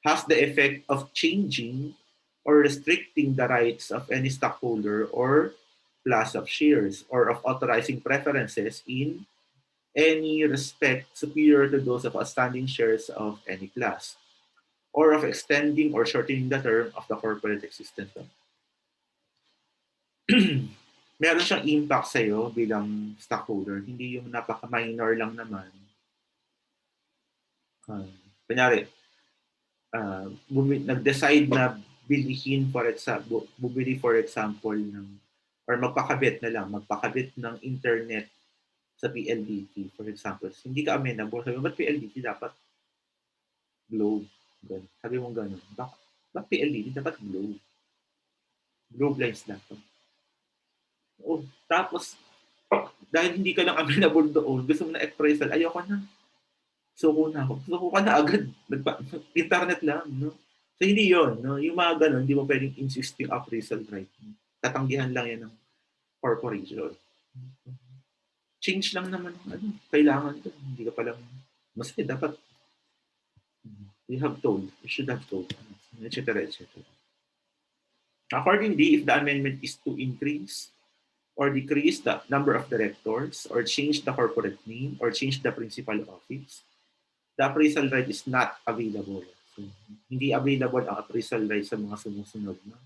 has the effect of changing or restricting the rights of any stockholder or class of shares, or of authorizing preferences in any respect superior to those of outstanding shares of any class, or of extending or shortening the term of the corporate existence. Meron siyang impact sa'yo bilang stockholder, hindi yung napaka-minor lang naman. Kunyari, nag-decide na bumili for example ng, or magpakabit ng internet sa PLDT, for example. Hindi ka amenable. Sabi mo, ba't PLDT dapat Globe? Sabi mo gano'n. Ba't PLDT dapat Globe? Globe lines dapat. Oh, tapos, dahil hindi ka lang amenable doon, gusto mo na appraisal, ayoko na. Suko ka na agad. Internet lang, no? So, hindi yun, no? Yung mga ganun, hindi mo pwedeng insist yung appraisal right. Tatanggihan lang yan ng corporation. Change lang naman kailangan ito. Hindi ka palang, mas dapat, you should have told, etc. Accordingly, if the amendment is to increase or decrease the number of directors, or change the corporate name, or change the principal office, the appraisal right is not available. So, hindi available ang appraisal right sa mga sumusunod. No?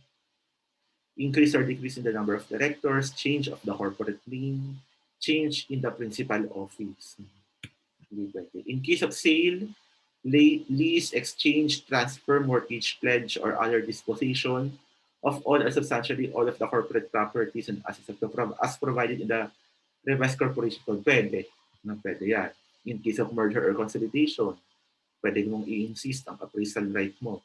Increase or decrease in the number of directors, change of the corporate name, change in the principal office. In case of sale, lease, exchange, transfer, mortgage, pledge, or other disposition of all or substantially all of the corporate properties and assets as provided in the revised corporation code, pwede. Pwede yan. In case of merger or consolidation, pwede mong i-insist ang appraisal right mo.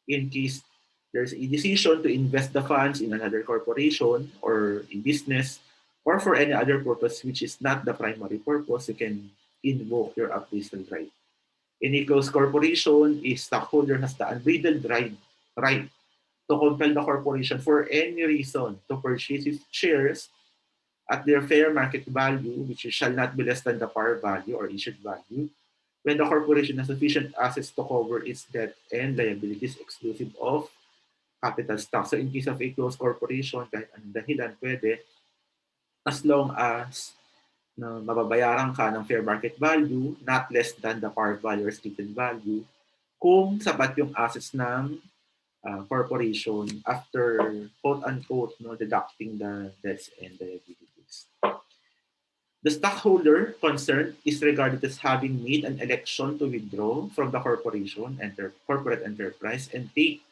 In case there's a decision to invest the funds in another corporation or a business or for any other purpose which is not the primary purpose, you can invoke your appraisal right. In a closed corporation, a stockholder has the unbridled right to compel the corporation for any reason to purchase its shares at their fair market value, which shall not be less than the par value or issued value, when the corporation has sufficient assets to cover its debt and liabilities exclusive of capital stock. So in case of a closed corporation, kahit anong dahilan pwede, as long as na mababayaran ka ng fair market value, not less than the par value or stated value, kung sapat yung assets ng corporation after quote-unquote deducting the debts and liabilities. The stockholder concerned is regarded as having made an election to withdraw from the corporation corporate enterprise and take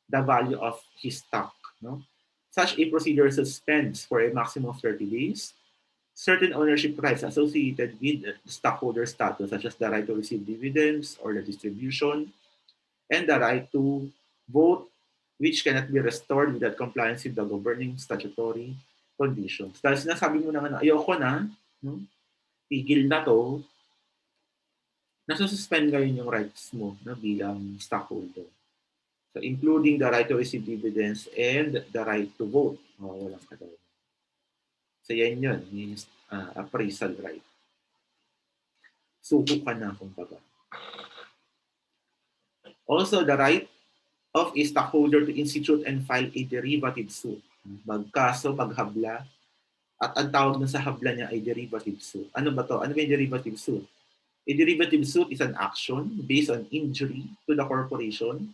the value of his stock. No? Such a procedure suspends for a maximum of 30 days certain ownership rights associated with the stockholder status, such as the right to receive dividends or the distribution, and the right to vote, which cannot be restored without compliance with the governing statutory conditions. Dahil sinasabi mo na nga, ayoko na, no? Tigil na to, nasususpend ngayon yung rights mo bilang stockholder. So including the right to receive dividends and the right to vote. Walang kadalaman. So yan yun. Yung appraisal right. Suko ka na kumbaga. Also, the right of a stockholder to institute and file a derivative suit. Magkaso, paghabla, at ang tawag na sa habla niya ay derivative suit. Ano ba to? Ano ba yung derivative suit? A derivative suit is an action based on injury to the corporation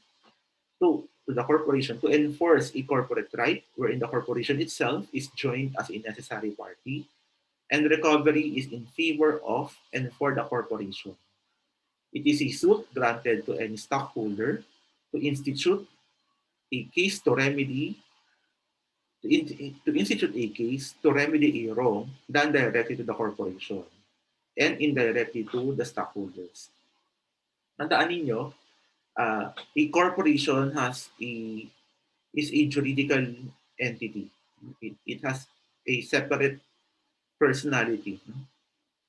to enforce a corporate right wherein the corporation itself is joined as a necessary party and recovery is in favor of and for the corporation. It is a suit granted to any stockholder to institute a case to remedy a wrong done directly to the corporation and indirectly to the stockholders. Tandaan ninyo, a corporation is a juridical entity. It has a separate personality,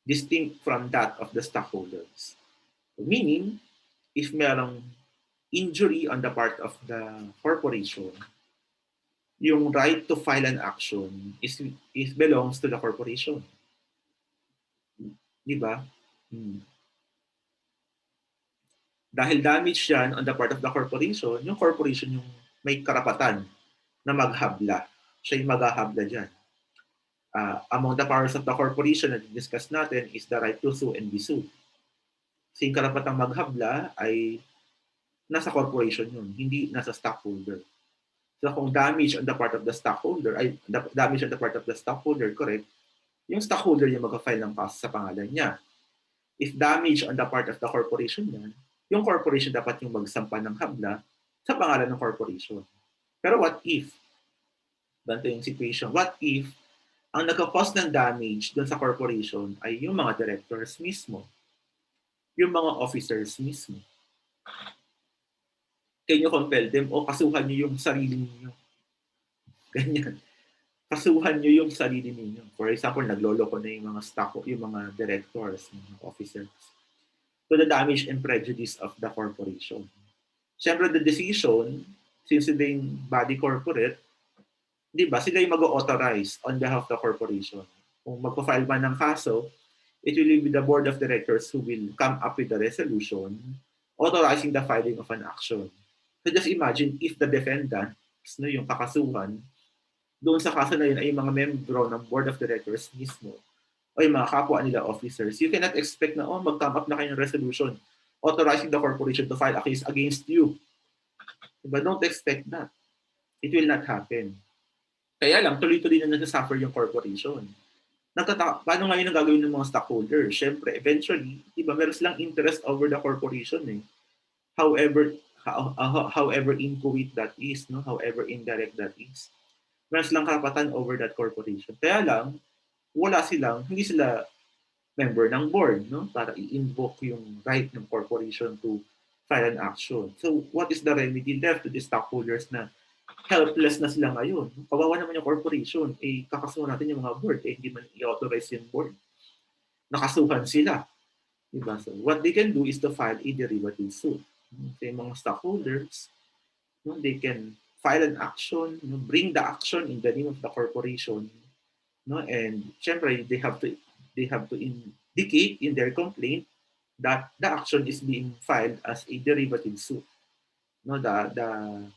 distinct from that of the stockholders. Meaning, if merong injury on the part of the corporation, yung right to file an action is belongs to the corporation. Di ba? Dahil damage yan on the part of the corporation, yung corporation yung may karapatan na maghabla. Siya yung maghahabla dyan. Among the powers of the corporation na discuss natin is the right to sue and be sued. So yung karapatang maghabla ay nasa corporation yun, hindi nasa stockholder. So kung damage on the part of the stockholder, correct, yung stockholder yung mag-file ng kaso sa pangalan niya. If damage on the part of the corporation yan, yung corporation dapat yung magsampa ng habla sa pangalan ng corporation. Pero what if, ganito yung situation, what if ang nagka-cause ng damage dun sa corporation ay yung mga directors mismo, yung mga officers mismo? Can you compel them o kasuhan nyo yung sarili ninyo? Ganyan. Kasuhan nyo yung sarili ninyo. For example, nagloloko na yung mga yung mga directors, mga officers, to the damage and prejudice of the corporation. Siyempre, the decision, since sila yung body corporate, di ba, sila yung mag-authorize on behalf of the corporation. Kung magpa-file man ng kaso, it will be the board of directors who will come up with the resolution authorizing the filing of an action. So just imagine if the defendant, yung kakasuhan, doon sa kaso na yun ay mga membro ng board of directors mismo o yung mga kapwa nila officers, you cannot expect na, mag-come up na kayo ng resolution authorizing the corporation to file a case against you. But don't expect that. It will not happen. Kaya lang, tuloy-tuloy na nasa-suffer yung corporation. Paano ngayon ang gagawin ng mga stockholders? Siyempre, eventually, diba, meron silang interest over the corporation. However inchoate that is, no? However indirect that is. Meron silang karapatan over that corporation. Kaya lang, hindi sila member ng board, no? Para i-invoke yung right ng corporation to file an action. So, what is the remedy left to the stockholders na helpless na sila ngayon. Kawawa naman yung corporation. Eh, kakasuhan natin yung mga board. Eh, hindi man i-authorize yung board. Nakasuhan sila. Diba? So, what they can do is to file a derivative suit. So, yung mga stockholders, they can file an action, bring the action in the name of the corporation, and syempre they have to indicate in their complaint that the action is being filed as a derivative suit. The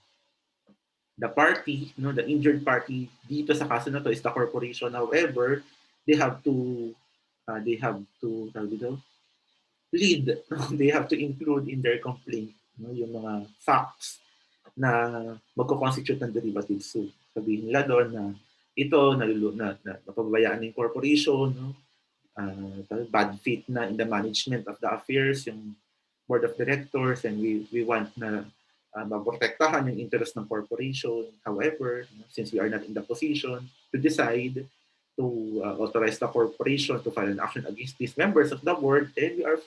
party, the injured party dito sa kaso na to is the corporation. However, they have to lead, they have to include in their complaint yung mga facts na magko-constitute ng derivative suit. Sabihin nila doon na ito napabayaan ng corporation, bad faith na in the management of the affairs yung board of directors, and we want na maprotektahan yung interest ng corporation. However, since we are not in the position to decide to authorize the corporation to file an action against these members of the board, then we are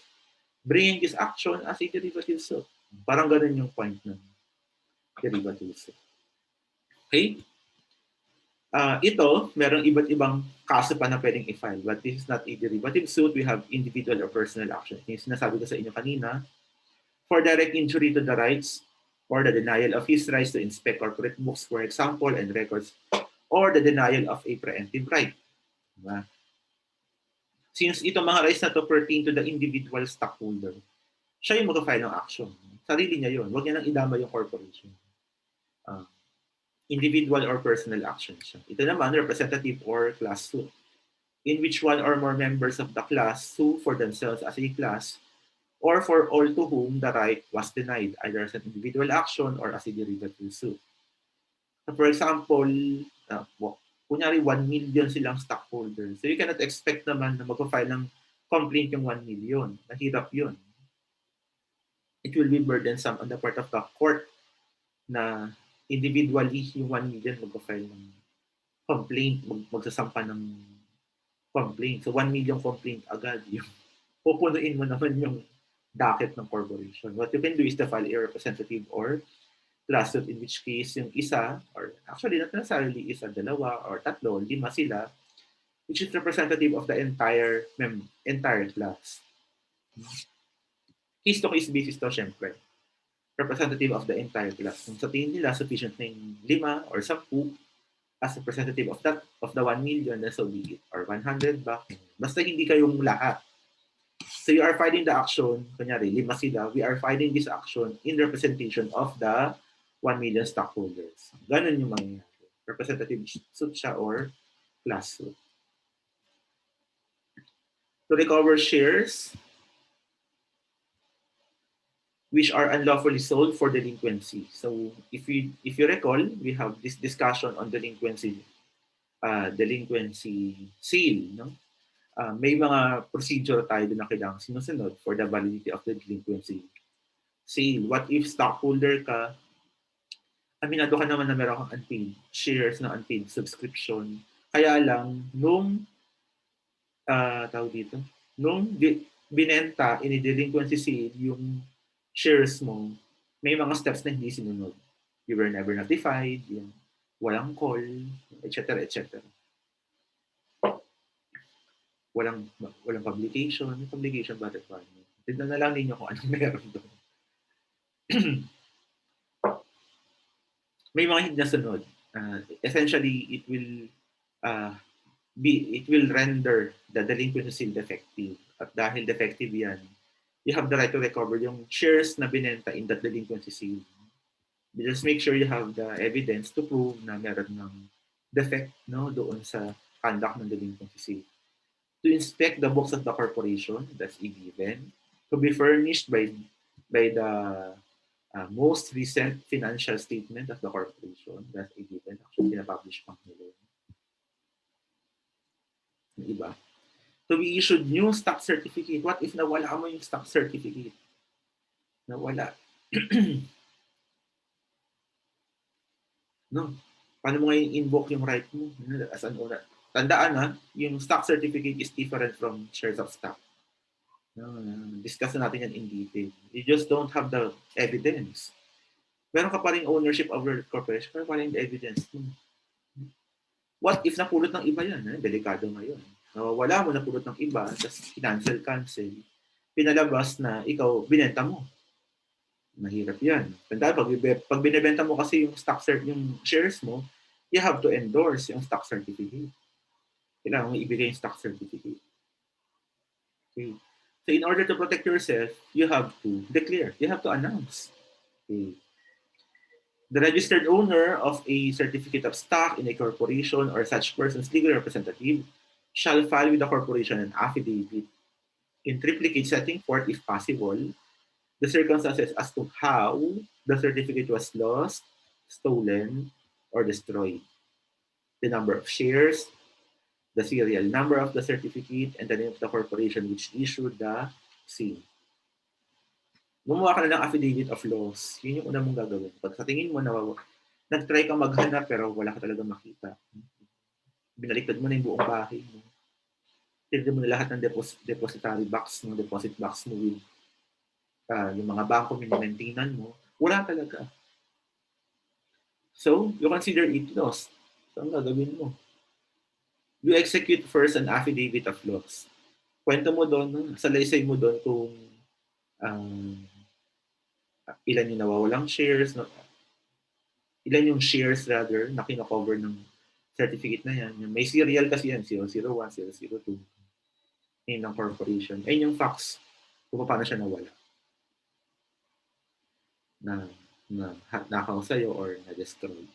bringing this action as a derivative suit. Parang ganun yung point ng derivative suit. Okay? Ito, merong iba't ibang kaso pa na pwedeng i-file. But this is not a derivative suit. We have individual or personal action. Yung sinasabi ko sa inyo kanina, for direct injury to the rights or the denial of his rights to inspect corporate books, for example, and records, or the denial of a preemptive right. Diba? Since itong mga rights na to pertain to the individual stockholder, siya yung mag-file ng action. Sarili niya yun. Huwag niya nang idama yung corporation. Individual or personal action siya. Ito naman, representative or class suit, in which one or more members of the class sue for themselves as a class or for all to whom the right was denied, either as an individual action or as a derivative suit. So for example, kunyari 1 million silang stockholders. So you cannot expect naman na mag-file ng complaint yung 1 million. Mahirap yun. It will be burdensome on the part of the court na individually yung 1 million mag-file ng complaint, magsasampa ng complaint. So 1 million complaint agad. Yung pupunuin mo naman yung docket ng corporation. What you can do is to file a representative or class suit, in which case yung isa, or actually not necessarily isa, dalawa, or tatlo, 5 sila, which is representative of the entire class. Case to case basis to, syempre. Representative of the entire class. Kung sa tingin nila, sufficient na yung 5 or 10 as representative of the 1 million, then so be it. Or 100 ba? Basta hindi kayong lahat. So you are filing the action, kunyari, 5 sila, we are filing this action in representation of the 1 million stockholders. Ganun yung mangyayari. Representative suit siya or class suit. To recover shares which are unlawfully sold for delinquency. So if you recall, we have this discussion on delinquency sale. No? May mga procedure tayo na kailangang sinusunod for the validity of the delinquency sale. What if stockholder ka, aminado ka naman na meron kang unpaid shares na unpaid subscription, kaya lang nung binenta in a delinquency sale yung shares mo, may mga steps na hindi sinunod. You were never notified, yung walang call, etc. etc. Walang publication. May publication ba requirement? Tignan na lang ninyo kung anong meron doon. May mga hindi nasunod. Essentially, it will render the delinquency sale defective. At dahil defective yan, you have the right to recover yung shares na binenta in that delinquency sale. Just make sure you have the evidence to prove na meron ng defect doon sa conduct ng delinquency sale. To inspect the books of the corporation, that's a given. To be furnished by the most recent financial statement of the corporation, that's a given. Actually, pinapublish pang nila. Iba. To be issued new stock certificate. What if nawala mo yung stock certificate? Nawala. No. Paano mo ngayon invoke yung right mo? As an owner. Tandaan yung stock certificate is different from shares of stock. Discuss natin yan in detail. You just don't have the evidence. meron ka pa rin ownership over corporation, meron pa rin evidence. What if napulot ng iba yan? Delikado ngayon. Wala mo, napulot ng iba, tapos cancel. Pinalabas na ikaw, binenta mo. Mahirap yan. Tandaan, pag binibenta mo kasi yung yung shares mo, you have to endorse yung stock certificate. Kailangan mo ibigay yung stock certificate. Okay. So in order to protect yourself, you have to declare. You have to announce. Okay. The registered owner of a certificate of stock in a corporation or such person's legal representative shall file with the corporation an affidavit in triplicate setting forth, if possible, the circumstances as to how the certificate was lost, stolen, or destroyed, the number of shares, the serial number of the certificate, and the name of the corporation which issued the same. Gumawa ka na ng affidavit of loss. Yun yung una mong gagawin. Pag sa tingin mo, nag-try ka maghanap pero wala ka talaga makita. Binaliktad mo na yung buong bahay mo. Tinignan mo na lahat ng depository box mo, deposit box mo with yung mga bangko minimaintinan mo. Wala talaga. So, you consider it lost. So, ang gagawin mo? You execute first an affidavit of loss. Kwento mo doon, salaysay mo doon kung ilan yung nawawalang shares, ilan yung shares rather na kinakover ng certificate na yan. May serial kasi yan, 001, 002, name ng corporation. Ayun yung facts kung paano siya nawala. Na nakaw sa'yo or na-destroy.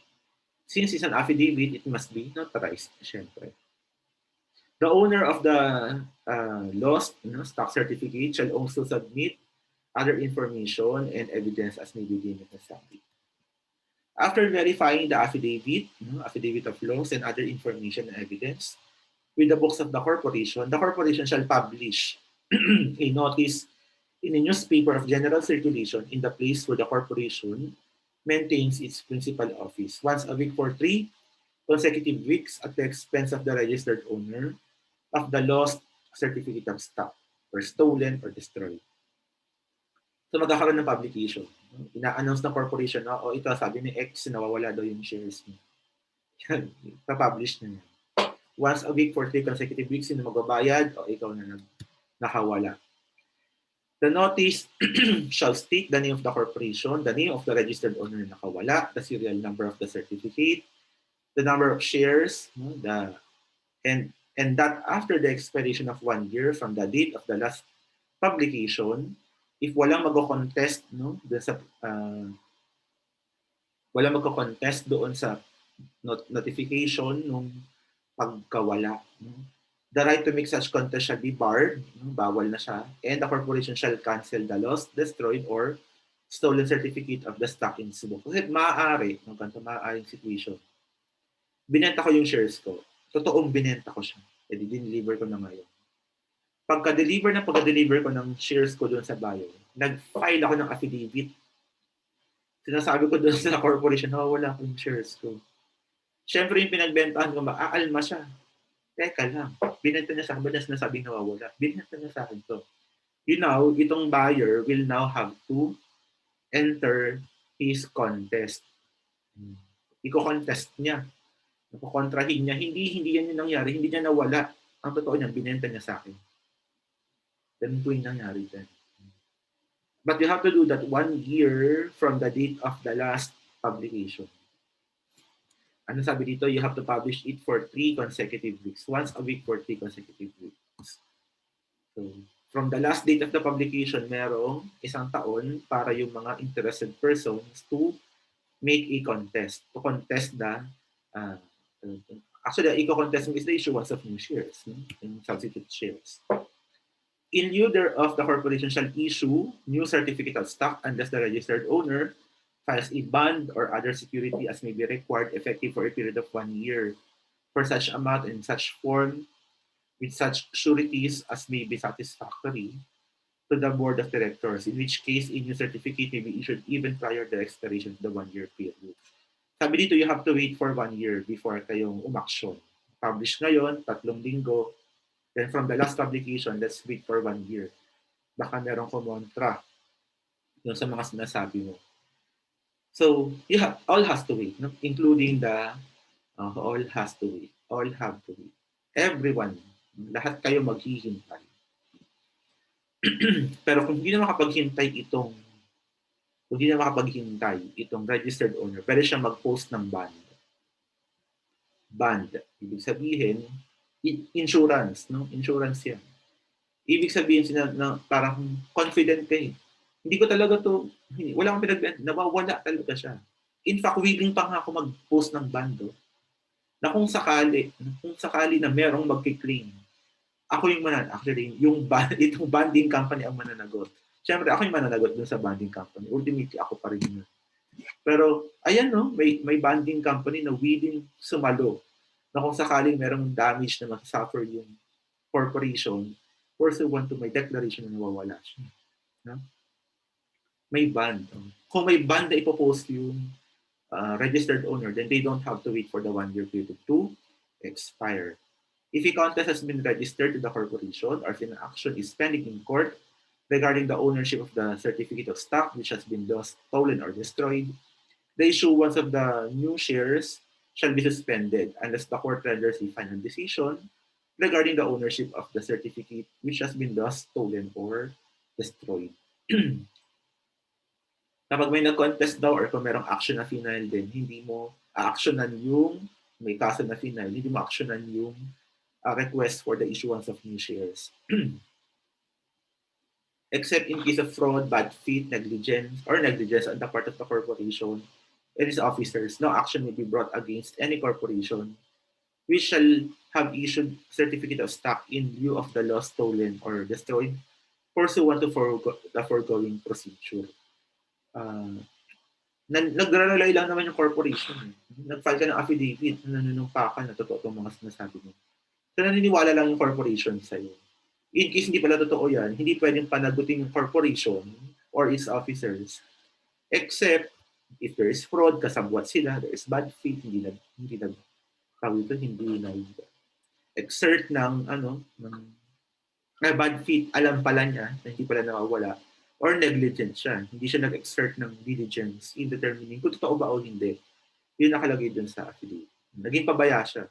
Since it's an affidavit, it must be notarized, syempre. The owner of the lost stock certificate shall also submit other information and evidence as may be deemed necessary. After verifying the affidavit of loss and other information and evidence with the books of the corporation shall publish a notice in a newspaper of general circulation in the place where the corporation maintains its principal office once a week for 3 consecutive weeks at the expense of the registered owner of the lost certificate of stock or stolen or destroyed. So magkakaroon ng publication. Ina-announce ng corporation na, ito sabi ni X, nawawala daw yung shares mo. Yan, pa-publish na yan. Once a week for 3 consecutive weeks, sino magbabayad, ikaw na nakawala. The notice shall state the name of the corporation, the name of the registered owner na nakawala, the serial number of the certificate, the number of shares, and that after the expiration of 1 year from the date of the last publication, if walang magko-contest walang magko-contest doon sa notification nung pagkawala, the right to make such contest shall be barred, bawal na siya, and the corporation shall cancel the lost, destroyed, or stolen certificate of the stock in its book. Kasi maaaring situation. Binenta ko yung shares ko. Totoong binenta ko siya. Dineliver ko na ngayon. Pagka-deliver ko ng shares ko doon sa buyer, nag-file ako ng affidavit. Sinasabi ko doon sa corporation, wala ko yung shares ko. Siyempre yung pinagbentahan ko, maaalma siya. Teka lang, binenta niya sa akin, ba na sinasabing nawawala? Binenta niya sa akin to. Itong buyer will now have to enter his contest. Iko-contest niya. Nakukontrahin niya. Hindi yan yung nangyari. Hindi niya nawala. Ang totoo niya, binenta niya sa akin. Ganun po yung nangyari din. But you have to do that 1 year from the date of the last publication. Ano sabi dito? You have to publish it for 3 consecutive weeks. Once a week for 3 consecutive weeks. So, from the last date of the publication, merong 1 taon para yung mga interested persons to make a contest. To contest the actually, the eco-contest is the issuance of new shares, substitute shares. In lieu thereof, the corporation shall issue new certificate of stock unless the registered owner files a bond or other security as may be required effective for a period of 1 year for such amount in such form with such sureties as may be satisfactory to the board of directors, in which case a new certificate may be issued even prior to the expiration of the 1 year period. Sabi dito, you have to wait for 1 year before kayong umaksyon. Publish ngayon, 3 linggo. Then from the last publication, let's wait for 1 year. Baka merong kumontra yung sa mga sinasabi mo. So all has to wait, no? Including the all has to wait. All have to wait. Everyone, lahat kayo maghihintay. Pero kung hindi na makapaghintay itong registered owner, pwede siya mag-post ng bond. Bond, ibig sabihin, insurance, no? Insurance yan. Ibig sabihin na parang confident ka eh. Hindi ko talaga to, wala akong nawawala talaga siya. In fact, willing pa nga ako mag-post ng bond, na kung sakali na merong magki-claim, ako yung actually, itong bonding company ang mananagot. Siyempre, ako yung mananagot dun sa bonding company. Ultimately, ako pa rin yun. Pero, ayan no, may bonding company na willing sumalo na kung sakaling merong damage na masasuffer yung corporation pursuant to my declaration na nawawala siya. No? May bond. Kung may bond na ipopost yung registered owner, then they don't have to wait for the 1-year period to expire. If a contest has been registered to the corporation or if an action is pending in court regarding the ownership of the certificate of stock which has been lost, stolen, or destroyed, the issuance of the new shares shall be suspended unless the court renders a final decision regarding the ownership of the certificate which has been lost, stolen, or destroyed. Kapag may nag-contest daw or kung merong action na final din, hindi mo a-actionan yung may kaso na final, hindi mo actionan yung request for the issuance of new shares. Except in case of fraud, bad faith, negligence on the part of the corporation and its officers, no action may be brought against any corporation which shall have issued certificate of stock in lieu of the lost, stolen, or destroyed pursuant to the foregoing procedure. Nag-rely lang naman yung corporation. Nag-file ka ng affidavit, nanunumpa ka na totoo itong mga sinasabi mo. So naniniwala lang yung corporation sa'yo. In case hindi pala totoo yan, hindi pwedeng panagutin yung corporation or its officers except if there is fraud, kasabwat sila, there is bad faith, hindi exert ng bad faith, alam pala niya na hindi pala nawawala, or negligent siya. Hindi siya nag-exert ng diligence in determining kung totoo ba o hindi. Yun nakalagay dun sa affidavit. Naging pabaya siya.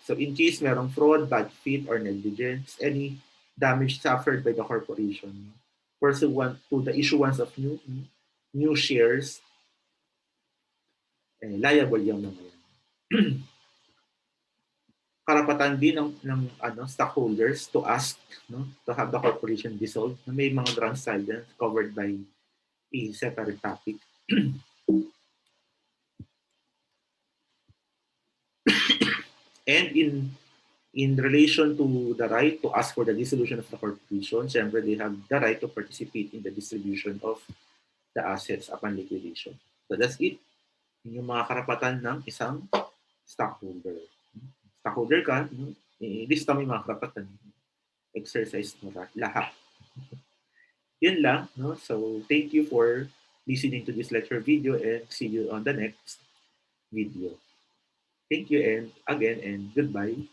So in case merong fraud, bad faith, or negligence, any damage suffered by the corporation pursuant to the issuance of new shares, liable yung mga yan. Karapatan din ng stockholders to ask to have the corporation dissolved. May mga grounds silence covered by a separate topic. And in relation to the right to ask for the dissolution of the corporation, siyempre they have the right to participate in the distribution of the assets upon liquidation. So that's it. Yung mga karapatan ng isang stockholder. Stockholder ka, lista mo yung mga karapatan. Exercise mo lahat. Yun lang. No? So thank you for listening to this lecture video and see you on the next video. Thank you and again and goodbye.